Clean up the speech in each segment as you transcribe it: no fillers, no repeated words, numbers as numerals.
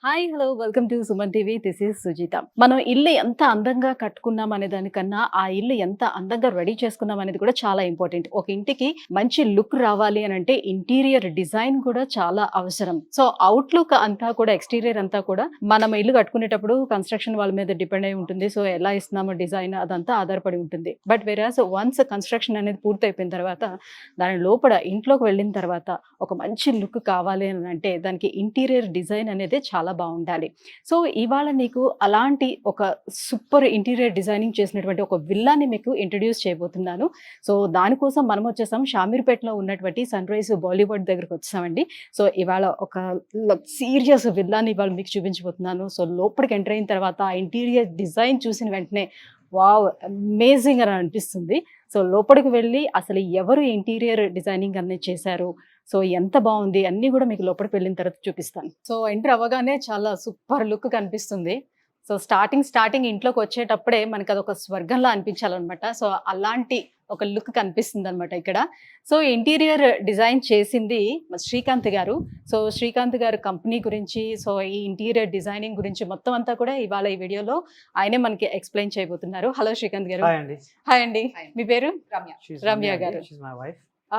Hi hello welcome to Suman TV. This is Sujitha. మనం ఇల్లు ఎంత అందంగా కట్టుకున్నాం అనే దానికన్నా ఆ ఇల్లు ఎంత అందంగా రెడీ చేసుకున్నాం అనేది కూడా చాలా ఇంపార్టెంట్. ఒక ఇంటికి మంచి లుక్ రావాలి అని అంటే ఇంటీరియర్ డిజైన్ కూడా చాలా అవసరం. సో అవుట్లుక్ అంతా కూడా ఎక్స్టీరియర్ అంతా కూడా మనం ఇల్లు కట్టుకునేటప్పుడు కన్స్ట్రక్షన్ వాళ్ళ మీద డిపెండ్ అయి ఉంటుంది. సో ఎలా ఇస్తున్నామో డిజైన్ అదంతా ఆధారపడి ఉంటుంది. బట్ వెరాస్ వన్స్ కన్స్ట్రక్షన్ అనేది పూర్తయిపోయిన తర్వాత దాని లోపల ఇంట్లోకి వెళ్ళిన తర్వాత ఒక మంచి లుక్ కావాలి అని అంటే దానికి ఇంటీరియర్ డిజైన్ అనేది చాలా బాగుండాలి. సో ఇవాళ నీకు అలాంటి ఒక సూపర్ ఇంటీరియర్ డిజైనింగ్ చేసినటువంటి ఒక విల్లాని మీకు ఇంట్రడ్యూస్ చేయబోతున్నాను. సో దానికోసం మనం వచ్చేసాం షామీర్పేటలో ఉన్నటువంటి సన్ రైజ్ బాలీవుడ్ దగ్గరకు వచ్చామండి. సో ఇవాళ ఒక సీరియస్ విల్లాని ఇవాళ మీకు చూపించబోతున్నాను. సో లోపలికి ఎంటర్ అయిన తర్వాత ఆ ఇంటీరియర్ డిజైన్ చూసిన వెంటనే వావ్ అమేజింగ్ అని అనిపిస్తుంది. సో లోపలికి వెళ్ళి అసలు ఎవరు ఇంటీరియర్ డిజైనింగ్ అనేది చేశారు, సో ఎంత బాగుంది అన్నీ కూడా మీకు లోపలికి వెళ్ళిన తర్వాత చూపిస్తాను. సో ఎంటర్ అవ్వగానే చాలా సూపర్ లుక్ కనిపిస్తుంది. సో స్టార్టింగ్ ఇంట్లోకి వచ్చేటప్పుడే మనకి అదొక స్వర్గంలా అనిపించాలన్నమాట. సో అలాంటి ఒక లుక్ కనిపిస్తుంది అనమాట ఇక్కడ. సో ఇంటీరియర్ డిజైన్ చేసింది శ్రీకాంత్ గారు. సో శ్రీకాంత్ గారు కంపెనీ గురించి, సో ఈ ఇంటీరియర్ డిజైనింగ్ గురించి మొత్తం అంతా కూడా ఇవాళ ఈ వీడియోలో ఆయనే మనకి ఎక్స్ప్లెయిన్ చేయబోతున్నారు. హలో శ్రీకాంత్ గారు. హాయ్ అండి. మీ పేరు? రమ్య గారు.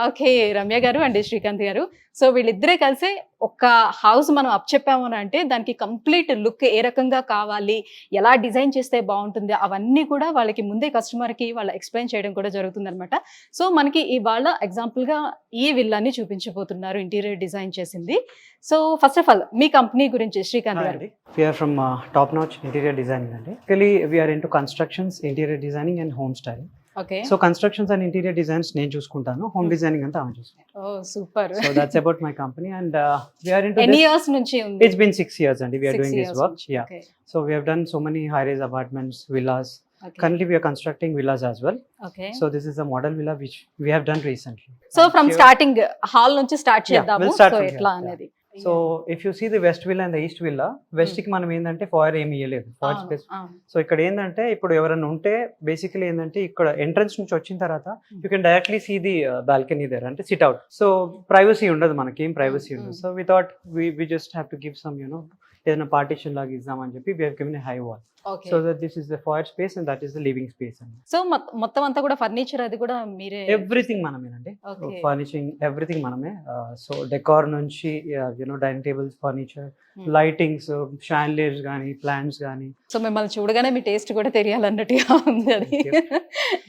ఓకే, రమ్య గారు అండి శ్రీకాంత్ గారు. సో వీళ్ళిద్దరే కలిసి ఒక హౌస్ మనం అప్ చెప్పాము అంటే దానికి కంప్లీట్ లుక్ ఏ రకంగా కావాలి, ఎలా డిజైన్ చేస్తే బాగుంటుంది, అవన్నీ కూడా వాళ్ళకి ముందే కస్టమర్కి వాళ్ళు ఎక్స్ప్లెయిన్ చేయడం కూడా జరుగుతుంది అనమాట. సో మనకి ఇవాళ ఎగ్జాంపుల్గా ఈ విల్లాని చూపించబోతున్నారు ఇంటీరియర్ డిజైన్ చేసింది. So first of all me company గురించి శ్రీకాంత్ గారు. We are from Top Notch Interior Designing. Basically, we are into constructions, interior designing and home styling. Okay. So constructions and interior designs నేను చూసుకుంటాను, home designing అంతా ఆమె చూసుకుంటాను. Oh, super. So that's about my company and we are into Any this. years నుంచి ఉంది? It's been 6 years and we are 6 doing this years work. నుంచి. Yeah. Okay. So we have done so many high-rise apartments, villas. Okay. Currently we are constructing villas as well. Okay. So this is a model villa which we have done recently. So from starting hall నుంచి start Yeah, చేద్దాము. we'll start so from ఎట్లా here, అనేది. So if you see the west villa and the east villa, west కి మనం ఏంటంటే ఫాయర్ ఏమి ఇవ్వలేదు, ఫాయర్ space. So ఇక్కడ ఏంటంటే ఇప్పుడు ఎవరైనా ఉంటే బేసికలీ ఏంటంటే ఇక్కడ ఎంట్రన్స్ నుంచి వచ్చిన తర్వాత you can directly see the balcony there, అంటే సిట్ అవుట్. సో ప్రైవసీ ఉండదు, మనకి ఏం ప్రైవసీ ఉండదు. So we thought we just have to give some ఏదైనా పార్టీషన్ లాగా ఇద్దామని చెప్పి we have given a high wall. Okay. So that this is the foyer space and that is the living space. So మొత్తం అంతా కూడా furniture అది కూడా మీరే? ఎవ్రీథింగ్ మనమేనండి. Okay. ఫర్నిషింగ్ ఎవ్రీథింగ్ మనమే. సో డెకార్ నుంచి dining tables, furniture, lightings, chandeliers కానీ, plants కానీ. సో మిమ్మల్ని చూడగానే మీ టేస్ట్ కూడా తెలియాలన్నట్టుగా ఉంది అది.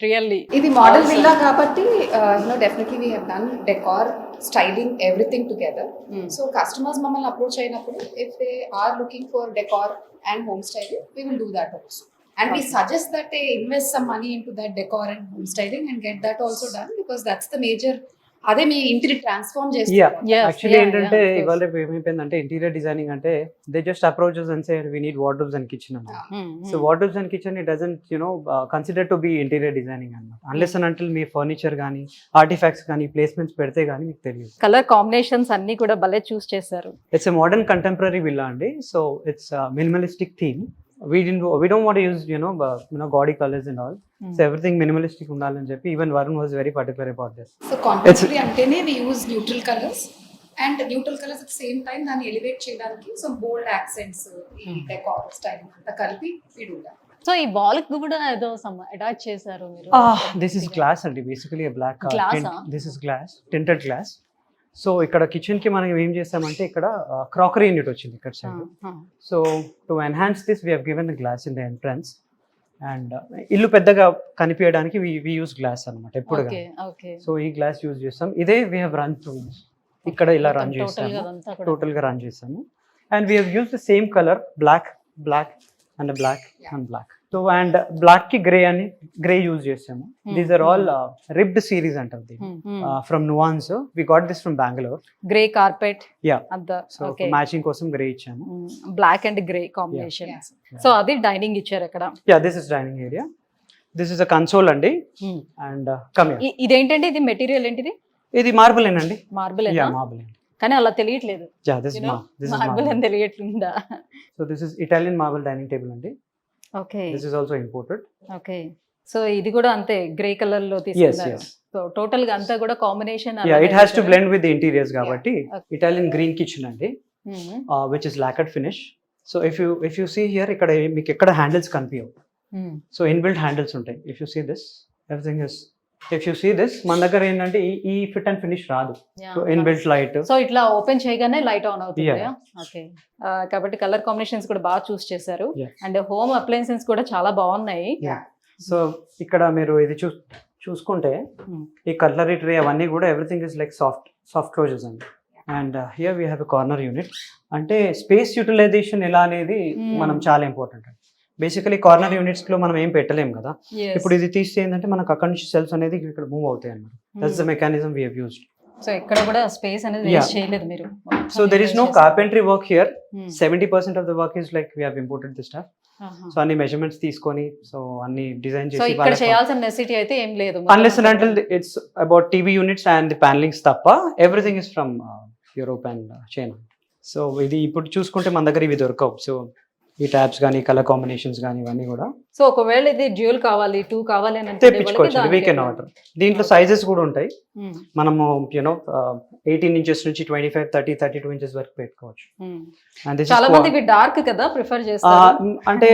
రియల్లీ ఇది మోడల్ విల్లా కాబట్టి definitely we have done decor, styling, everything together. So customers మమ్మల్ని అప్రోచ్ అయినప్పుడు if they are looking for decor and home styling, we will do that also. And we suggest that they invest some money into that decor and home styling and get that also done, because that's the major, అదే మీ ఇంటిని transform చేస్తారు. Actually ఏంటంటే ఇవాళ ఏమైపోయిందంటే interior designing అంటే they just approaches and say we need wardrobes and kitchen అన్నమాట. So wardrobes and kitchen it doesn't consider to be interior designing అన్నమాట, unless and until మీ ఫర్నిచర్ కానీ, ఆర్టిఫాక్ట్స్ కానీ, ప్లేస్మెంట్స్ పెడితే కానీ మీకు తెలియదు. కలర్ కాంబినేషన్స్ అన్ని కూడా భలే చూస్ చేశారు. It's a modern contemporary villa అండి. So it's minimalistic theme. We don't want to use gaudy colors and all. So everything minimalistic undalani cheppi even Varun was very particular about this. So contemporary antene we use neutral colors, and neutral colors at the same time dani elevate cheyadaniki some bold accents ee decor styling anta kalpi we do that. So ఈ wall కి కూడా ఏదో some attach చేశారు మీరు? This is glass and basically a black glass. This is glass, tinted glass. So ఇక్కడ kitchen కి మనం ఏం చేస్తామంటే ఇక్కడ క్రాకరీ యూనిట్ వచ్చింది ఇక్కడ side. So to enhance this we have given glass in the entrance and ఇల్లు పెద్దగా కనిపించడానికి వి యూస్ గ్లాస్ అనమాట ఎప్పుడు. సో ఈ గ్లాస్ యూజ్ చేస్తాం. ఇదే వీ హావ్ రన్ త్రూ ఇక్కడ ఇలా రన్ చేస్తాము, టోటల్ గా రన్ చేస్తాము. And we have use the same colour black and black and black. So and black కి గ్రే యూజ్ చేసాము. These are all ribbed series అంటారు దీన్ని, from Nuance. We got this from Bengaluru. Grey carpet, yeah. So matching కోసం grey ఇచ్చాము, black and grey combination. So అది dining ఇచ్చారు అక్కడ. Yeah, this is dining area. This is a console అండి. And come here. ఇదేంటండి, ఇది మెటీరియల్ ఏంటిది? ఇది మార్బుల్ ఏనండి. మార్బుల్? Yeah, marble. కానీ అలా తెలియట్లేదు. యా, దిస్ ఇస్ మార్బుల్ అని తెలియట్లేదా? So this is Italian marble dining table అండి. Okay. This is also imported. Okay. So ఇది కూడా అంతే గ్రే కలర్ లో తీసుకున్నారు. సో టోటల్ గా అంతా కూడా combination. Yeah, it has to blend with the interiors కాబట్టి ఇటాలియన్ గ్రీన్ కిచెన్ అండి, which is lacquered finish. So if you see here ఇక్కడ మీకు ఎక్కడ హ్యాండిల్స్ కనిపించవు. సో ఇన్బిల్ట్ హ్యాండిల్స్ ఉంటాయి. If you see this everything is, if you see this మన దగ్గర ఏంటంటే ఈ ఫిట్ అండ్ ఫినిష్ రాదు. So inbuilt light. సో ఇట్లా ఓపెన్ చేయగానే లైట్ ఆన్ అవుతుంది. Yeah. ఓకే, కాబట్టి కలర్ కాంబినేషన్స్ కూడా బాగా చూస్ చేశారు. Yeah. అండ్ హోమ్ అప్లయన్సెస్ కూడా చాలా బాగున్నాయి. సో ఇక్కడ మీరు ఇది చూసుకుంటే ఈ కట్లరీ ట్రే అవన్నీ కూడా everything is like soft closes అండి. And here we have a corner unit. అంటే స్పేస్ యూటిలైజేషన్ ఎలా అనేది మనం చాలా ఇంపార్టెంట్ అండి. బేసికలీ కార్నర్ యూనిట్స్ లో మనం ఏం పెట్టలేము కదా. Yes. ఇప్పుడు ఇది తీస్తే ఏంటంటే మనకు అక్కడి నుంచి సెల్స్ అనేది ఇక్కడ మూవ్ అవుతాయి అన్నమాట. That's the mechanism we have used. So ఇక్కడ కూడా స్పేస్ అనేది Yeah. వేస్ట్ చేయలేదు మీరు. So there is no carpentry work here. 70% of the work is like we have imported the stuff. So అన్ని మెజర్మెంట్స్ తీసుకొని సో అన్ని డిజైన్ సో ఇక్కడ చేసి చేయాల్సిన నెసిటీ అయితే ఏం లేదు. unless and until it's about TV units and the panelings తప్ప everything is from Europe and China. So ఇది ఇప్పుడు చూసుకుంటే మన దగ్గర ఇవి దొరకవు. సో ఈ ట్యాబ్స్ కానీ కలర్ కాంబినేషన్స్ కానీ ఇవన్నీ కూడా సో ఒకవేళ ఇది డ్యూల్ కావాలి 2 కావాలి అని అంటే తెప్పించుకోవచ్చు. We can order. దీంట్లో సైజెస్ కూడా ఉంటాయి. మనము 18 ఇంచెస్ నుంచి 25, 30, 32 ఇంచెస్ వరకు పెట్టుకోవచ్చు. And this చాలా is మంది డార్క్ కదా ప్రిఫర్ చేస్తారు. అంటే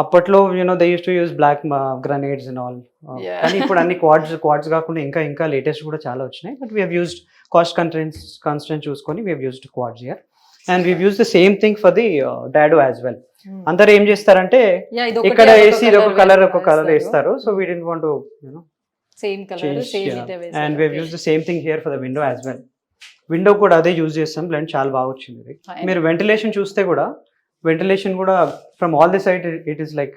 అప్పట్లో they use to use black granites and all. Yeah. కానీ ఇప్పుడు అన్ని క్వాడ్స్ కాకుండా ఇంకా లేటెస్ట్ కూడా చాలా వచ్చినాయి. But we have used cost constant చూసుకొని we have used quads here. And we use the same thing for the dado as well. అందరు ఏం చేస్తారంటే ఇక్కడ వేసి ఇది ఒక కలర్ వేస్తారు. So we don't want to same colour same ఇదే వేస్తారు. And we use the same thing here for the window as well. Window కూడా అదే యూజ్ చేస్తాం. బ్లెండ్ చాలా బాగా వచ్చింది. మీరు వెంటిలేషన్ చూస్తే కూడా వెంటిలేషన్ కూడా from all the side it is like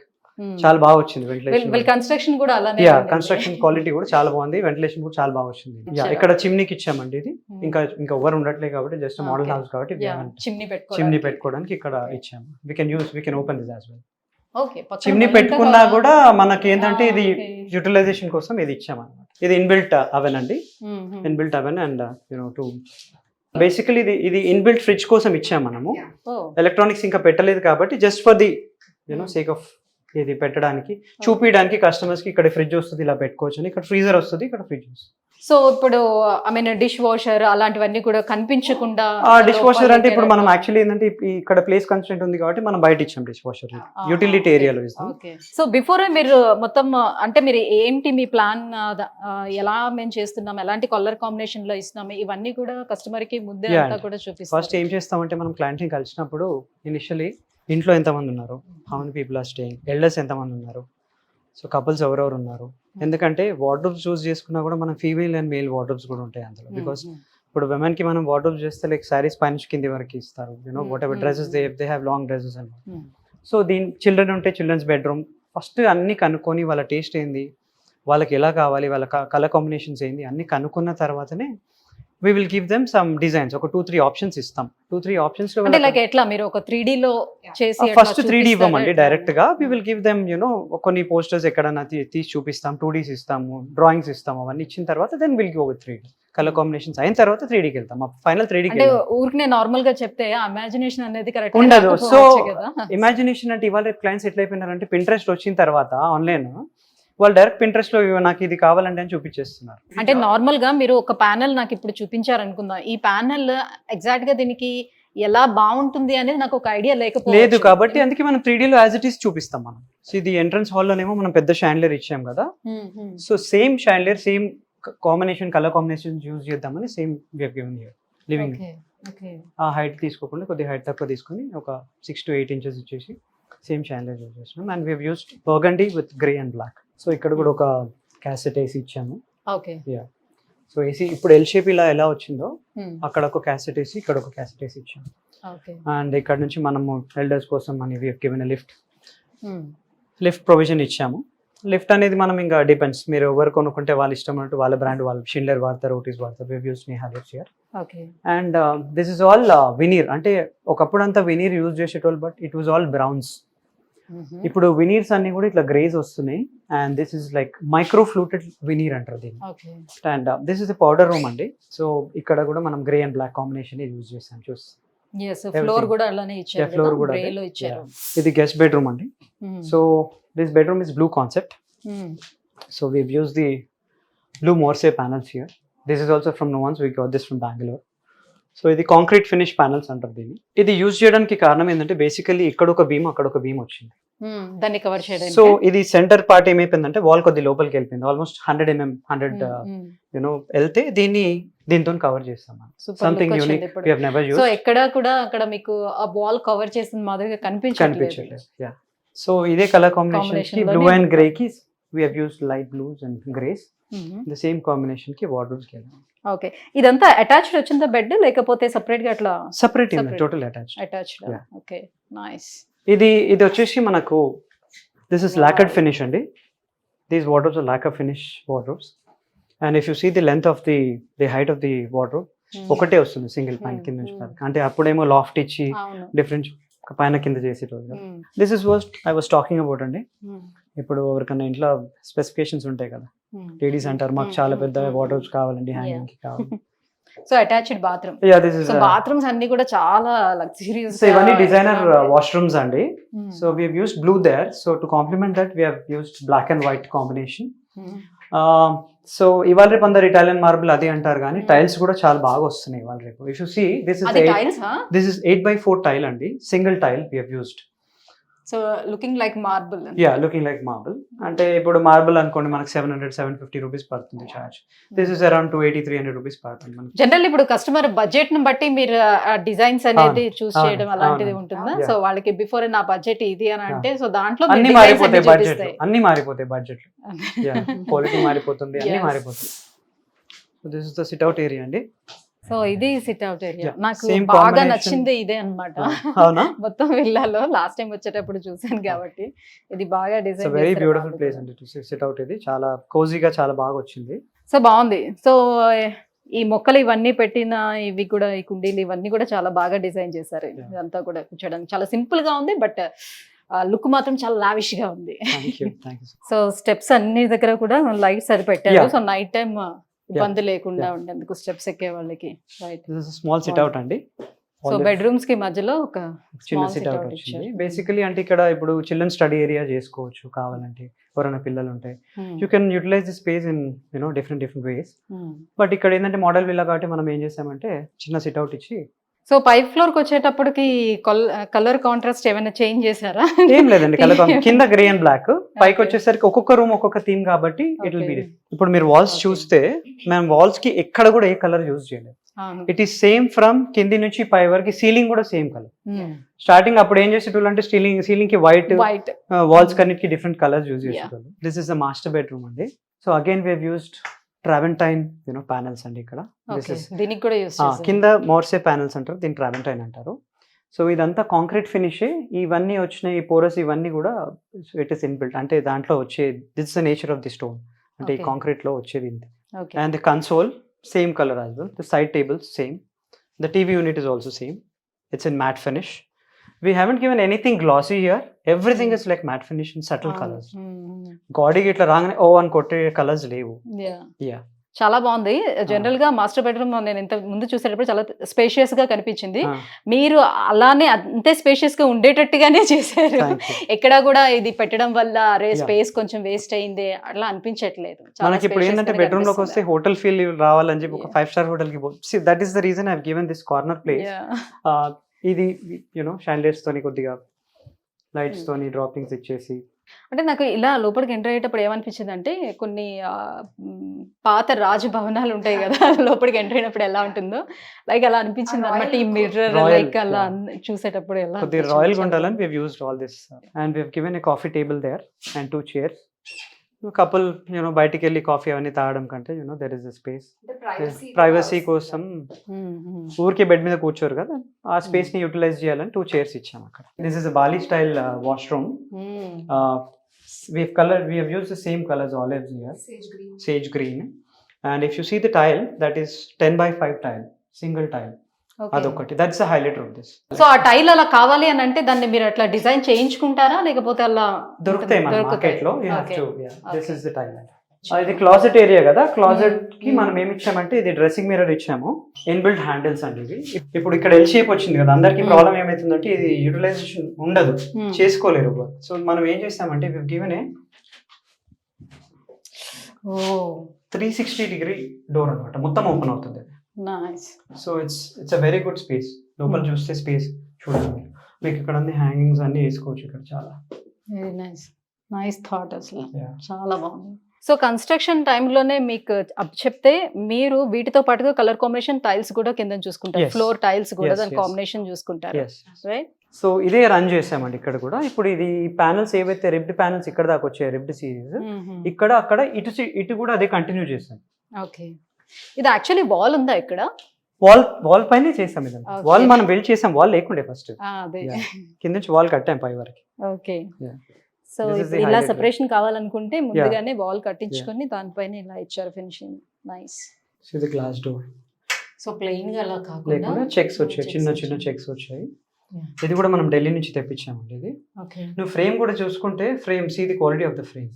చాలా బాగా వచ్చింది వెంటిలేషన్. కన్స్ట్రక్షన్ కూడా అలానే. కన్స్ట్రక్షన్ క్వాలిటీ కూడా చాలా బాగుంది. వెంటిలేషన్ కూడా చాలా బాగా వచ్చింది. ఇక్కడ చిమ్నీకి ఇచ్చామండి. ఇది ఇంకా ఎవరు ఉండట్లేదు కాబట్టి జస్ట్ మోడల్ హౌస్ కాబట్టి చిమ్నీ పెట్టుకోవడానికి ఇక్కడ ఇచ్చాము. We can open this as well. Okay, chimney పెట్టుకున్నా కూడా మనకి ఏంటంటే ఇది యూటిలైజేషన్ కోసం ఇది ఇచ్చామన్నమాట. ఇది ఇన్బిల్ట్ అవెన్ అండి. Inbuilt oven and to basically ఇది ఇన్బిల్ట్ ఫ్రిడ్జ్ కోసం ఇచ్చాము మనము. ఎలక్ట్రానిక్స్ ఇంకా పెట్టలేదు కాబట్టి just for the sake of ఇది పెట్టడానికి చూపించడానికి కస్టమర్స్ కి ఇక్కడ ఫ్రిడ్జ్ వస్తుంది ఇలా పెట్టుకోవచ్చు అని. ఇక్కడ ఫ్రీజర్ వస్తుంది, ఇక్కడ ఫ్రిడ్జ్ వస్తుంది. సో ఇప్పుడు ఐ మీన్ డిష్ వాషర్ అలాంటివన్నీ కూడా కనిపించకుండా. డిష్ వాషర్ అంటే ఇప్పుడు మనం యాక్చువల్లీ ఏంటంటే ఇక్కడ ప్లేస్ కన్స్టెంట్ ఉంది కాబట్టి మనం బయట ఇచ్చాం డిష్ వాషర్ యూటిలిటీ ఏరియాలో ఇస్తాం. సో బిఫోర్ మీరు మొత్తం అంటే మీరు ఏంటి మీ ప్లాన్ ఎలా మేము చేస్తున్నాం, ఎలాంటి కలర్ కాంబినేషన్ లో ఇస్తున్నాము ఇవన్నీ కూడా కస్టమర్ కి ముందే అంతా కూడా చూపిస్తాం. ఫస్ట్ ఏం చేస్తామంటే మనం క్లయింట్ ని కలిసినప్పుడు ఇనిషియలీ ఇంట్లో ఎంతమంది ఉన్నారు, how many people are staying, elders ఎంతమంది ఉన్నారు, సో కపుల్స్ ఎవరెవరు ఉన్నారు. ఎందుకంటే వార్డ్రోబ్స్ చూస్ చేసుకున్నా కూడా మనం ఫీమేల్ అండ్ మేల్ వార్డ్రోబ్స్ కూడా ఉంటాయి అందులో. బికాస్ ఇప్పుడు విమెన్ కి మనం వార్డ్రోబ్స్ చేస్తే లైక్ సారీస్ పైన కింది వరకు ఇస్తారు. What ever dresses they have long dresses and so children ఉంటే చిల్డ్రన్స్ బెడ్రూమ్ ఫస్ట్ అన్ని కనుక్కొని వాళ్ళ టేస్ట్ ఏంది, వాళ్ళకి ఎలా కావాలి, వాళ్ళ కలర్ కాంబినేషన్స్ ఏంది అన్ని కనుక్కున్న తర్వాతనే we will give them some designs. ఒక 2-3 ఆప్షన్స్ ఇస్తాం. 2-3 ఆప్షన్స్ లో అంటే లైక్ ఎట్లా మీరు ఒక 3D లో చేసి ఫస్ట్ 3D ఇవ్వమండి డైరెక్ట్ గా. we will give them కొన్ని పోస్టర్స్ ఎక్కడన్నా తీసి చూపిస్తాం, 2Ds ఇస్తాము, డ్రాయింగ్స్ ఇస్తాము. అవన్నీ ఇచ్చిన తర్వాత then will give 3D colour combinations అయిన తర్వాత 3Dకి వెళ్తాం. ఫైనల్ 3Dకి అంటే ఊరికే నార్మల్ గా చెప్తే ఇమాజినేషన్ అనేది కరెక్ట్ ఉండదు. సో ఇమాజినేషన్ అంటే ఇవాళ క్లయింట్స్ ఎట్లా అయిపోయినారంటే పింట్రెస్ట్ వచ్చిన తర్వాత ఆన్లైన్ వాళ్ళు డైరెక్ట్ పింట్రెస్ట్ లో నాకు ఇది కావాలంటే అని చూపించేస్తున్నారు. అంటే నార్మల్ గా మీరు ఒక ప్యానెల్ నాకు ఇప్పుడు చూపించారు అనుకుందాం, ఈ ప్యానెల్ ఎగ్జాక్ట్ గా దీనికి ఎలా బాగుంటుంది అనేది నాకు ఒక ఐడియా లేదు కాబట్టి అందుకే మనం 3D లో యాజ్ ఇట్ ఈస్ చూపిస్తాం. మనం సో ఇది ఎంట్రన్స్ హాల్ లోనేమో మనం పెద్ద షాండ్లియర్ ఇచ్చాం కదా. So same chandelier same combination colour combination use చేద్దామని same we have given here living. ఆ హైట్ తీసుకోకుండా కొద్దిగా హైట్ తక్కువ తీసుకొని ఒక 6 to 8 ఇంచెస్ ఇచ్చేసి సేమ్ షాండ్లియర్ యూజ్ చేస్తున్నాం. And we have used burgundy with grey and black. So ఇక్కడ కూడా ఒక క్యాసెట్ ఏసీ ఇచ్చాము. సో ఏసీ ఇప్పుడు ఎల్ షేప్ ఇలా ఎలా వచ్చిందో అక్కడ ఒక క్యాసెట్ ఏసీ, ఇక్కడ ఒక క్యాసెట్ ఏసీ ఇచ్చాము. అండ్ ఇక్కడ నుంచి మనము ఎల్డర్స్ కోసం అని we have given a lift provision ఇచ్చాము. లిఫ్ట్ అనేది మనం ఇంకా డిపెండ్స్, మీరు ఎవరు కొనుక్కుంటే వాళ్ళ ఇష్టం అన్నట్టు వాళ్ళ బ్రాండ్ వాళ్ళు షిండ్లర్ వాడతారు, ఓటీస్ వాడతారు. We use Neha lifts here. And this is all veneer. అంటే ఒకప్పుడు అంతా వినీర్ యూజ్ చేసేటోళ్ళు, but it was all browns. ఇప్పుడు వినీర్స్ అన్ని కూడా ఇట్లా గ్రేస్ వస్తున్నాయి. And this is like micro fluted veneer అంటారు దీన్ని. And this is powder room అండి. సో ఇక్కడ కూడా మనం grey and black combination use చేస్తాం. ఫ్లోర్ కూడా అలానే ఇచ్చారు. ఫ్లోర్ కూడా ఇది గెస్ట్ బెడ్రూమ్ అండి. So this bedroom is blue concept. So we use the blue morse panels here. This is also from Nuance. We got this from Bangalore. So ఇది concrete finish panels అంటారు దీన్ని. ఇది use చేయడానికి కారణం ఏంటంటే basically ఇక్కడ ఒక బీమ్ అక్కడ ఒక బీమ్ వచ్చింది. దాన్ని కవర్ చేయడానికి. సో ఇది సెంటర్ పార్ట్ ఏమైపోయిందంటే వాల్ కొద్ది లోపలికి వెళ్ళిపోయింది, ఆల్మోస్ట్ 100 mm 100 యూనో వెళ్తే దీంతో కవర్ చేస్తాం. Something unique we have never so used. ఎక్కడ కూడా అక్కడ మీకు ఆ వాల్ కవర్ చేసిన మాదిరిగా కనిపించట్లేదు. యా, సో ఇదే కలర్ కాంబినేషన్ కి బ్లూ అండ్ గ్రే కి we have used light blues and greys. The same combination కి వార్డ్రోబ్స్ కి ఓకే. ఇదంతా అటాచ్డ్ వచ్చిందా బెడ్, లేకపోతే సెపరేట్ గా అట్లా? Separate, Separate. Total attached. Attached. Yeah. Okay, nice. ఇది వచ్చేసి మనకు దిస్ ఇస్ లాకర్డ్ ఫినిష్ అండి. These wardrobes are lacquer finish wardrobes. And if you see the length of the height of the wardrobe ఒకటే వస్తుంది single పైన కింద నుంచి పైకి. అంటే అప్పుడేమో లాఫ్ట్ ఇచ్చి అవును. డిఫరెంట్ పైన కింద చేసేటోళ్ళు. This is what I was talking about అండి. ఇప్పుడు ఎవరికన్నా ఇంట్లో స్పెసిఫికేషన్స్ ఉంటాయి కదా, లేడీస్ అంటారు మాకు చాలా పెద్ద వార్డ్రోబ్స్ కావాలండి, హ్యాంగింగ్ కి కావాలి. So attached bathroom. Yeah, this is so bathrooms అన్ని కూడా చాలా లగ్జరియస్. సో ఇవన్నీ డిజైనర్ వాష్రూమ్స్ అండి. So we have used blue there. So to complement that we have used black and white combination. So ఇవాళ రేపు అందరు ఇటాలియన్ మార్బుల్ అది అంటారు కానీ టైల్స్ కూడా చాలా బాగా వస్తున్నాయి ఇవాళ రేపు. If you see this is 8x4 tile అండి, single tile we have used. So looking like marble. Yeah, looking like marble. అంటే ఇప్పుడు మార్బుల్ అనుకోండి మనకి 700-750 రూపీస్ పడుతుంది charge. This is around 280-300 rupees పడుతుంది మనకి. జనరల్ ఇప్పుడు కస్టమర్ బడ్జెట్ ని బట్టి మీరు డిజైన్స్ అనేది చూస్ చేయడం అలాంటిది ఉంటుందా? సో వాళ్ళకి బిఫోర్ నా బడ్జెట్ ఇది అని అంటే సో దాంట్లో అన్ని మారిపోతాయి బడ్జెట్, అన్ని మారిపోతాయి బడ్జెట్. యా, క్వాలిటీ మారిపోతుంది, అన్ని మారిపోతుంది. So this is the SIT out area అండి. సో ఇది సిట్ అవుట్ ఏరియా. నాకు Same బాగా combination. నచ్చింది ఇదే అన్నమాట. అవునా? మొత్తం విల్లాలో లాస్ట్ టైం వచ్చేటప్పుడు చూసాను కాబట్టి ఇది బాగా it's design. Very beautiful place అండి టు సిట్ అవుట్. ఇది చాలా కోజీగా చాలా బాగా వచ్చింది. సో బాగుంది. సో ఈ మొక్కలు ఇవన్నీ పెట్టిన ఇవి కూడా ఈ కుండీలు ఇవన్నీ కూడా చాలా బాగా డిజైన్ చేశారు. Yeah. ఇదంతా కూడా కూర్చోడానికి చాలా సింపుల్ గా ఉంది, బట్ లుక్ మాత్రం చాలా లావిష్ గా ఉంది. Thank you, thank you. So steps అన్ని దగ్గర కూడా లైట్స్ అది పెట్టారు. Yeah. సో నైట్ టైం ఇబ్బంది లేకుండా ఉండేందుకు స్టెప్స్ ఎక్కే వాళ్ళకి. Right. This is small SIT out అండి. సో బెడ్రూమ్స్ కి మధ్యలో ఒక చిన్న small SIT sit out out వచ్చింది. ఇచ్చారు. బేసికలీ అంటే ఇక్కడ ఇప్పుడు చిల్డ్రన్ స్టడీ ఏరియా చేసుకోవచ్చు కావాలంటే, ఎవరైనా పిల్లలు ఉంటే you can utilise the space in different ways. But ఇక్కడ ఏంటంటే మోడల్ విల్లా కాబట్టి మనం ఏం చేసామంటే చిన్న సిట్ అవుట్ ఇచ్చి. సో పై ఫ్లోర్ కి వచ్చేటప్పటికి కలర్ కాంట్రాస్ట్ ఏమైనా చేంజ్ చేశారా? ఏం లేదండి, కలర్ కింద గ్రే అండ్ బ్లాక్, పైకి వచ్చేసరికి ఒక్కొక్క రూమ్ ఒక్కొక్క థీమ్ కాబట్టి ఇట్ విల్ బి. ఇప్పుడు మీరు వాల్స్ చూస్తే మేము వాల్స్ కి ఎక్కడ కూడా ఏ కలర్ యూజ్ చేయలేదు. ఇట్ ఈస్ సేమ్ ఫ్రమ్ కింది నుంచి పై వరకు. సీలింగ్ కూడా సేమ్ కలర్. స్టార్టింగ్ అప్పుడు ఏం చేసేటోళ్ళు అంటే సీలింగ్ కి వైట్, వాల్స్ కన్నిటికి డిఫరెంట్ కలర్స్ యూజ్ చేసేటోళ్ళు. This is the master bedroom అండి. So again we have used travertine panels అండి ఇక్కడ. దీనికి కూడా యూజ్ కింద మోర్సే ప్యానల్స్ అంటారు, దీన్ని ట్రావెంటైన్ అంటారు. సో ఇదంతా కాంక్రీట్ ఫినిష్. ఇవన్నీ వచ్చినాయి పోరస్, ఇవన్నీ కూడా ఇట్ ఇస్ ఇన్బిల్ట్. అంటే దాంట్లో వచ్చే this the nature of the stone. అంటే ఈ కాంక్రీట్ లో వచ్చేది. And the console same colour as well. The side tables same. The TV unit is also same. It's in matte finish. We haven't given anything glossy here. Everything is like matte finish in subtle colors. Gaudy ఇట్లా రాగానే ఓ అని కొట్టే colours లేవు. Yeah. చాలా బాగుంది. General గా master bedroom నేను ఇంత ముందు చూసేటప్పుడు చాలా స్పేషియస్ గా కనిపించింది. మీరు అలానే అంతే స్పేషియస్ గా ఉండేటట్టుగానే చేశారు. ఎక్కడ కూడా ఇది పెట్టడం వల్ల అరే స్పేస్ కొంచెం వేస్ట్ అయింది అట్లా అనిపించట్లేదు. మనకి ఇప్పుడు ఏంటంటే బెడ్రూమ్ లోకి వస్తే హోటల్ ఫీల్ రావాలని చెప్పి ఒక 5 star హోటల్ కి that is the reason I have given this corner place. ఇది షాండేర్స్ తోని కొద్దిగా లైట్స్ తోని డ్రాపింగ్స్ ఇచ్చేసి. అంటే నాకు ఇలా లోపలికి ఎంటర్ అయ్యేటప్పుడు ఏమనిపించింది అంటే కొన్ని పాత రాజు భవనాలు ఉంటాయి కదా, లోపలికి ఎంటర్ అయినప్పుడు ఎలా ఉంటుందో లైక్ అలా అనిపించింది అనమాట. ఈ మిర్రర్ లైక్ అలా చూసేటప్పుడు ఎలా కొద్దిగా రాయల్ గా ఉండాలని we have used all this and we have given a coffee table there and 2 chairs. Couple బయటికి వెళ్ళి కాఫీ అవన్నీ తాగడం కంటే there is a space privacy కోసం. ఊరికే బెడ్ మీద కూర్చోరు కదా, ఆ స్పేస్ ని యూటిలైజ్ చేయాలని 2 chairs ఇచ్చాం అక్కడ. This is a Bali style washroom. We have used the same colors olives here, sage green. And if you see the tile, that is 10x5 tile, single tile. అదొకటి, that's the highlight of this. So ఆ tile అలా కావాలి అని అంటే దాన్ని మీరు అట్లా design చేయించుకుంటారా లేకపోతే అలా దొరుకుతాయి మన మార్కెట్ లో? This is the tile. ఇది క్లాజెట్ ఏరియా కదా, క్లాజెట్ కి మనం ఏమి ఇచ్చామంటే ఇది డ్రెస్సింగ్ మిర్రర్ ఇచ్చాము, ఇన్బిల్ట్ హ్యాండిల్స్ అండి ఇవి. ఇప్పుడు ఇక్కడ ఎల్ షేప్ వచ్చింది కదా, అందరికి ప్రాబ్లం ఏమైతుందంటే ఇది యూటిలైజేషన్ ఉండదు, చేసుకోలేరు. సో మనం ఏం చేస్తామంటే గివెన్ ఏ 360 degree డోర్ అనమాట, మొత్తం ఓపెన్ అవుతుంది. Nice. So it's a very good space. లోపల చూస్తే స్పేస్ చూడండి, మీకు ఇక్కడ అన్ని హ్యాంగింగ్స్ అన్ని వేసుకోవచ్చు ఇక్కడ చాలా. Very nice. నైస్ థాట్ అసలు. Yeah. చాలా బాగుంది. సో కన్స్ట్రక్షన్ టైంలోనే మీకు చెప్తే మీరు వీటితో పాటుగా కలర్ కాంబినేషన్ టైల్స్ కూడా కింద చూసుకుంటారు, Yes. ఫ్లోర్ టైల్స్ కూడా Yes, దాని yes. కాంబినేషన్ చూసుకుంటారు, ఎస్. రైట్? సో ఇదే రన్ చేసామండి ఇక్కడ కూడా. ఇప్పుడు ఇది ప్యానల్స్ ఏవైతే రిబ్డ్ ప్యానల్స్ ఇక్కడ దాకా వచ్చాయి, రిబ్డ్ సిరీస్, ఇక్కడ అక్కడ ఇటు కూడా అదే కంటిన్యూ చేసాం. ఓకే. ఇది యాక్చువల్లీ వాల్ ఉందా ఇక్కడ? వాల్ పైనే చేసాం ఇదంతా. Okay. వాల్ మనం బిల్డ్ చేసాం, వాల్ లేకుండే ఫస్ట్, అదే. Yeah. కింద నుంచి వాల్ కట్టాం పై వరకు. Okay. Yeah. So This is the ఇలా highlight. సెపరేషన్ కావాలనుకుంటే ముందుగానే వాల్ కట్టించుకొని దానిపైన ఇలా ఇచ్చారు ఫినిషింగ్. నైస్. సో ఇది గ్లాస్ డోర్, సో ప్లెయిన్ గా అలా లేకుండా కాకుండా చెక్స్ వచ్చాయి, చిన్న చిన్న చెక్స్ వచ్చాయి. Yeah. ఇది కూడా మనం ఢిల్లీ నుంచి తెప్పించామండి ఇది. ఓకే. నువ్వు ఫ్రేమ్ కూడా చూసుకుంటే see the quality of the frame.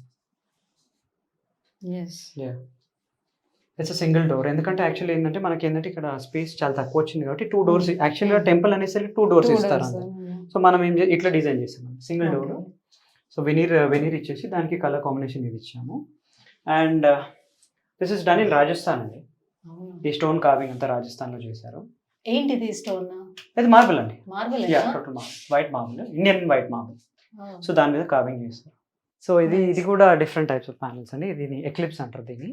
Yes. It's single door. ఎందుకంటే యాక్చువల్లీ ఏంటంటే మనకి ఏంటంటే ఇక్కడ స్పేస్ చాలా తక్కువ వచ్చింది కాబట్టి 2 doors. యాక్చువల్గా టెంపుల్ అనేసరికి 2 doors ఇస్తారు అందరు. సో మనం ఇట్లా డిజైన్ చేసాం సింగిల్ డోర్. సో వెనీర్ ఇచ్చేసి దానికి కలర్ కాంబినేషన్ ఇది ఇచ్చాము. And this is done in Rajasthan అండి. ఈ స్టోన్ కార్వింగ్ అంతా రాజస్థాన్లో చేశారు. ఏంటిది స్టోన్? ఇది మార్బుల్ అండి. Marble. White marble, Indian white marble. So దాని మీద కార్వింగ్ చేస్తారు. సో ఇది కూడా డిఫరెంట్ టైప్స్ ఆఫ్ ప్యానల్స్ అండి. దీన్ని ఎక్లిప్స్ అంటారు దీన్ని.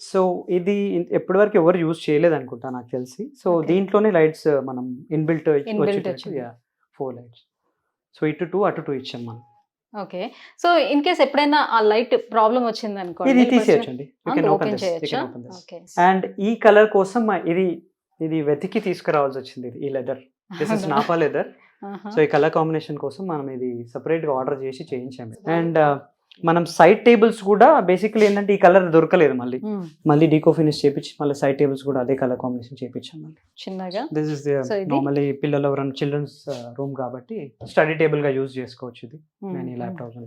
సో ఇది ఎప్పటివరకు ఎవరు యూజ్ చేయలేదు అనుకుంటా నాకు తెలిసి. సో దీంట్లోనే లైట్స్ మనం ఇన్బిల్ట్ వచ్చింది. 4 లైట్స్. సో ఇటు 2 అటు 2 ఇచ్చాం మనం. ఓకే. సో ఇన్ కేస్ ఎప్పుడైనా ఆ లైట్ ప్రాబ్లం వచ్చింది అనుకోండి, ఇది తీసేయచ్చండి. ఓపెన్ చేయొచ్చా? ఓకే. అండ్ ఈ కలర్ కోసం ఇది వెతికి తీసుకురావాల్సి వచ్చింది. ఈ leather, this is Napa leather. So ఈ కలర్ కాంబినేషన్ కోసం మనం ఇది సెపరేట్ గా ఆర్డర్ చేసి చేయించాము. అండ్ మనం సైడ్ టేబుల్స్ కూడా బేసికలీ ఏంటంటే ఈ కలర్ దొరకలేదు, మళ్ళీ డీకో ఫినిష్ చేపించి మళ్ళీ సైడ్ టేబుల్స్ కూడా అదే కలర్ కాంబినేషన్ చేపించాం చిన్నగా. దిస్ ఇస్ నార్మల్లీ పిల్లలు ఎవరైనా చిల్డ్రన్స్ రూమ్ కాబట్టి స్టడీ టేబుల్ గా యూజ్ చేసుకోవచ్చు ఇది. నేను ల్యాప్టాప్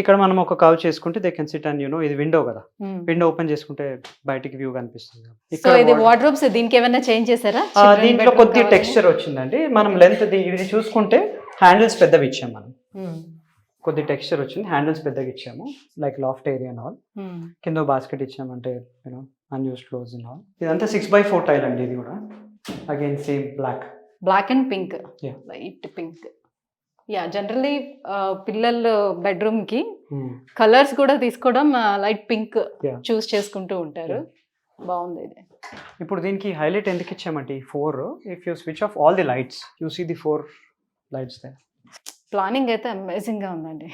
ఇక్కడ మనం ఒక కవ్ చేసుకుంటే దే కెన్ సిట్ అండ్ ఇది విండో కదా, విండో ఓపెన్ చేసుకుంటే బయటికి వ్యూ కనిపిస్తుంది. సో ఇది వార్డ్రోబ్స్ దీనికి ఏమైనా చేంజ్ చేశారా? దీంట్లో కొద్ది టెక్స్చర్ వచ్చిందండి. మనం లెంత్ ఇది చూసుకుంటే హ్యాండిల్స్ పెద్దవి ఇచ్చాం మనం. కొద్ది టెక్స్చర్ వచ్చింది, హ్యాండిల్స్ పెద్దగా ఇచ్చాము, like loft area and all. కింద బాస్కెట్ ఇచ్చామంటే అన్యూస్డ్ క్లోజ్ అండ్ ఆల్. ఇదంతా 6x4 టైల్ అండి. ఇది కూడా again same black and pink, light pink. Yeah, generally పిల్లల బెడ్రూమ్ కి కలర్స్ కూడా తీసుకోవడం లైట్ పింక్ చూస్ చేసుకుంటూ ఉంటారు. బాగుంది ఇది. ఇప్పుడు దీనికి హైలైట్ ఎందుకు ఇచ్చామంటే ఈ 4, if you switch off all the lights you see the 4 lights there. Planning అయితే అమేజింగ్ గా ఉందండి.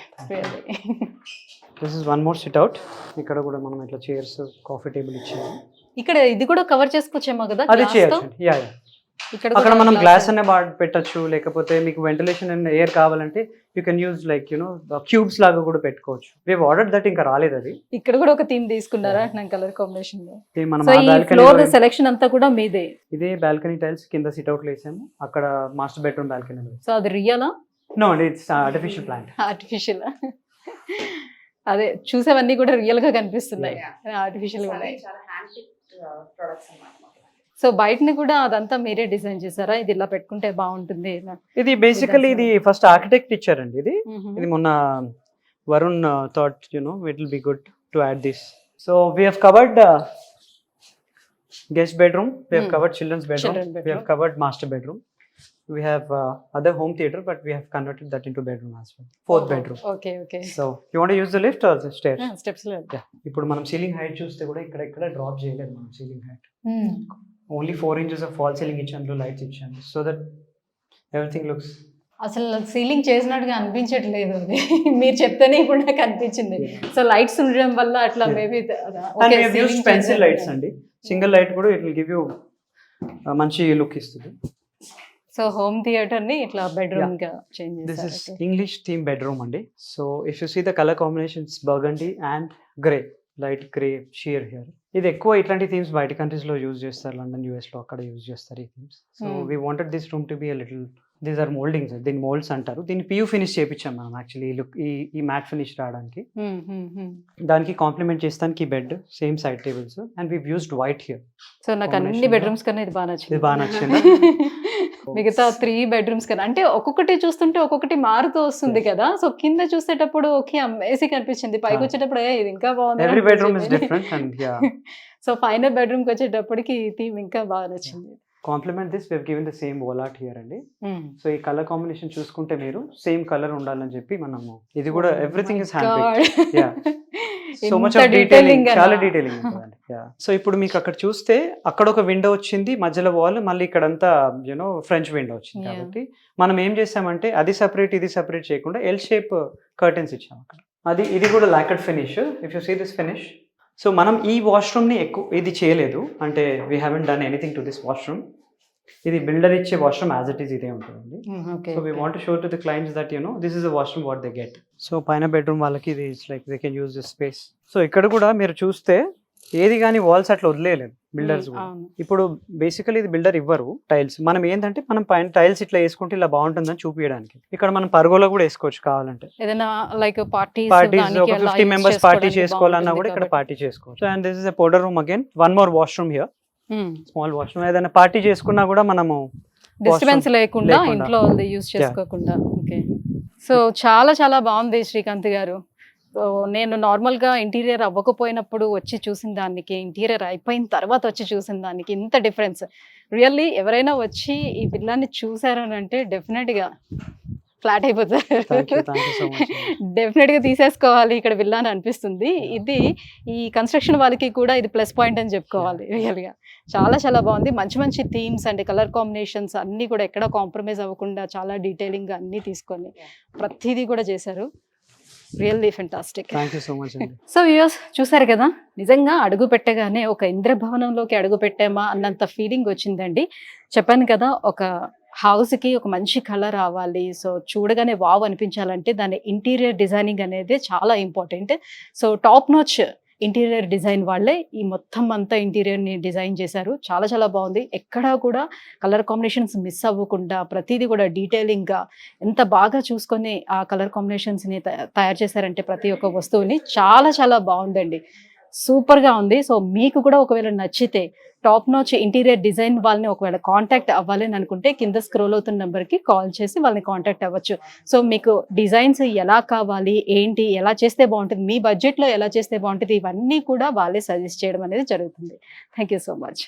This is one more sit out. ఇక్కడ కూడా మనం ఇట్లా చైర్స్, కాఫీ టేబుల్ ఇచ్చాము. ఇక్కడ ఇది కూడా కవర్ చేసుకోవచ్చేమో కదా, అది చేయొచ్చు. యా, అక్కడ మనం గ్లాస్ అనే పెట్టచ్చు, లేకపోతే మీకు వెంటిలేషన్ అండ్ ఎయిర్ కావాలంటే you can use like cubes లాగా కూడా పెట్టుకోవచ్చు. వి హావ్ ఆర్డర్డ్ దట్, ఇంకా రాలేదు అది. ఇక్కడ కూడా ఒక థీమ్ తీసుకున్నారా కలర్ కాంబినేషన్ లో? మనం ఫ్లోర్ సెలెక్షన్ అంతా కూడా మీదే. ఇదే బాల్కనీ టైల్స్ కింద సిట్ అవుట్ వేసాము. అక్కడ మాస్టర్ బెడ్రూమ్ బాల్కనీ. సో అది రియలా? నో అండి, ఇట్స్ ఆర్టిఫిషియల్ ప్లాంట్. ఆర్టిఫిషియల్. అదే చూసేవన్నీ కూడా రియల్ గా కనిపిస్తున్నాయి, ఆర్టిఫిషియల్ గా. సో బయటని కూడా అదంతా మీరే డిజైన్ చేశారా? ఇది ఇలా పెట్టుకుంటే బాగుంటుంది. ఇది బేసికలీ ఇది ఫస్ట్ ఆర్కిటెక్ట్ ఇచ్చారండి. ఇది మొన్న Varun thought it will be good to add this. So we have covered guest bedroom, we have covered children's bedroom, we have covered master bedroom, we have other home theater, but we have converted that into bedroom as well, fourth bedroom. Okay. So you want to use the lift or the stairs? Steps lo. Yeah, ఇప్పుడు మనం ceiling height చూస్తే కూడా ఇక్కడ drop చేయలేదు మనం ceiling height. Only 4 inches of fall ceiling ఇచ్చాము, lights ఇచ్చాము, so that everything looks. అసలు సీలింగ్ చేసినట్టుగా అనిపించట్లేదు అది, మీరు చెప్తేనే ఇప్పుడు నాకు అనిపించింది. సో లైట్స్ ఉండడం వల్ల అట్లా మేబీ. పెన్సిల్ లైట్స్ అండి, సింగిల్ లైట్ కూడా ఇట్ విల్ గివ్ యూ మంచి లుక్ ఇస్తుంది. సో హోమ్ థియేటర్ ని ఇట్లా బెడ్రూమ్ గా చేంజ్ చేశారు. This is English theme bedroom అండి. So if you see the colour combinations burgundy and grey, light grey sheer here. ఇది ఎక్కువ ఇట్లాంటి థీమ్స్ బయట కంట్రీస్ లో యూజ్ చేస్తారు, లండన్, యూఎస్ లో అక్కడ యూజ్ చేస్తారు ఈ themes. So we wanted this room to be a little, these are mouldings, దీని మోల్డ్స్ అంటారు. దీన్ని పియూ ఫినిష్ చేయించాం మనం యాక్చువల్లీ ఈ మ్యాట్ ఫినిష్ రావడానికి. దానికి కాంప్లిమెంట్ చేస్తానికి ఈ bed, same side tables, and we used white here. So నాకు అన్ని బెడ్రూమ్స్ కన్నా ఇది బాగా నచ్చింది. ఇది బాగా నచ్చింది. మిగతా 3 bedrooms కన్నా అంటే ఒక్కొక్కటి చూస్తుంటే ఒక్కొక్కటి మారుతూ వస్తుంది కదా. సో కింద చూసేటప్పుడు ఓకే అమేజింగ్ అనిపించింది, పైకి వచ్చేటప్పుడు ఇది ఇంకా బాగుంది. Every bedroom is different and yeah so final బెడ్రూమ్కి వచ్చేటప్పటికి థీమ్ ఇంకా బాగా నచ్చింది. Complement this we given the same wall art here అండి. సో ఈ కలర్ కాంబినేషన్ చూసుకుంటే మీరు సేమ్ కలర్ ఉండాలని చెప్పి మనము ఇది కూడా everything is hand made. Yeah so much of detailing, చాలా డీటెయిలింగ్ ఉంటుందండి. యా సో ఇప్పుడు మీకు అక్కడ చూస్తే అక్కడ ఒక విండో వచ్చింది, మధ్యలో వాల్, మళ్ళీ ఇక్కడంతా యూనో ఫ్రెంచ్ విండో వచ్చింది. Yeah. కాబట్టి మనం ఏం చేసామంటే అది సెపరేట్ ఇది సెపరేట్ చేయకుండా ఎల్ షేప్ కర్టెన్స్ ఇచ్చాము అక్కడ. ఇది కూడా locked finish. If you see this finish, so మనం ఈ వాష్రూమ్ని ఇది చేయలేదు, అంటే we haven't done anything to this washroom. ఇది బిల్డర్ ఇచ్చే వాష్రూమ్ యాజ్ ఇట్ ఈస్ ఇదే ఉంటుందండి. So we want show to the clients that you know this is the washroom what they get. So పైన బెడ్రూమ్ వాళ్ళకి ఇది it's like they can use this space. So ఇక్కడ కూడా మీరు చూస్తే ఏది కానీ వాల్స్ అట్లా వదిలేయలేదు బిల్డర్స్ కూడా. ఇప్పుడు బేసికలీ ఇది బిల్డర్ ఇవ్వరు టైల్స్, మనం ఏంటంటే మనం పైన టైల్స్ ఇట్లా వేసుకుంటే ఇలా బాగుంటుందని చూపించడానికి. ఇక్కడ మనం పర్గోలో కూడా వేసుకోవచ్చు కావాలంటే, ఏదైనా లైక్ పార్టీస్ ఒక 50 members పార్టీ చేసుకోవాలన్నా కూడా ఇక్కడ పార్టీ చేసుకోవచ్చు. And this is a powder room again, one more washroom here, small washroom. ఏదైనా పార్టీ చేసుకున్నా కూడా మనము డిస్టర్బెన్స్ లేకుండా ఇంట్లో యూజ్ చేసుకోకుండా. ఓకే, సో చాలా చాలా బాగుంది శ్రీకాంత్ గారు. సో నేను నార్మల్గా ఇంటీరియర్ అవ్వకపోయినప్పుడు వచ్చి చూసిన దానికి, ఇంటీరియర్ అయిపోయిన తర్వాత వచ్చి చూసిన దానికి ఇంత డిఫరెన్స్. రియల్లీ ఎవరైనా వచ్చి ఈ విల్లాని చూసారని అంటే డెఫినెట్గా ఫ్లాట్ అయిపోతారు, డెఫినెట్గా తీసేసుకోవాలి ఇక్కడ విల్లా అని అనిపిస్తుంది. ఇది ఈ కన్స్ట్రక్షన్ వాళ్ళకి కూడా ఇది ప్లస్ పాయింట్ అని చెప్పుకోవాలి. రియల్గా చాలా చాలా బాగుంది. మంచి మంచి థీమ్స్ అండ్ కలర్ కాంబినేషన్స్ అన్నీ కూడా ఎక్కడ కాంప్రమైజ్ అవ్వకుండా చాలా డీటెయిలింగ్ అన్నీ తీసుకొని ప్రతిదీ కూడా చేశారు. Really fantastic. Thank you so much అండి. సో వ్యూయర్స్ చూసారు కదా, నిజంగా అడుగు పెట్టగానే ఒక ఇంద్రభవనంలోకి అడుగు పెట్టామా అన్నంత ఫీలింగ్ వచ్చిందండి. చెప్పాను కదా, ఒక హౌస్కి ఒక మంచి కలర్ రావాలి, సో చూడగానే వావ్ అనిపించాలంటే దాని ఇంటీరియర్ డిజైనింగ్ అనేది చాలా important. So top notch interior design వాళ్ళే ఈ మొత్తం అంతా ఇంటీరియర్ని డిజైన్ చేశారు. చాలా చాలా బాగుంది. ఎక్కడా కూడా కలర్ కాంబినేషన్స్ మిస్ అవ్వకుండా ప్రతిదీ కూడా డీటెయిలింగ్గా ఎంత బాగా చూసుకొని ఆ కలర్ కాంబినేషన్స్ని తయారు చేశారంటే ప్రతి ఒక్క వస్తువుని చాలా చాలా బాగుందండి, సూపర్గా ఉంది. సో మీకు కూడా ఒకవేళ నచ్చితే టాప్ నాచ్ ఇంటీరియర్ డిజైన్ వాళ్ళని ఒకవేళ కాంటాక్ట్ అవ్వాలి అని అనుకుంటే కింద స్క్రోల్ అవుతున్న నెంబర్కి కాల్ చేసి వాళ్ళని కాంటాక్ట్ అవ్వచ్చు. సో మీకు డిజైన్స్ ఎలా కావాలి, ఏంటి, ఎలా చేస్తే బాగుంటుంది, మీ బడ్జెట్లో ఎలా చేస్తే బాగుంటుంది, ఇవన్నీ కూడా వాళ్ళే సజెస్ట్ చేయడం అనేది జరుగుతుంది. Thank you so much.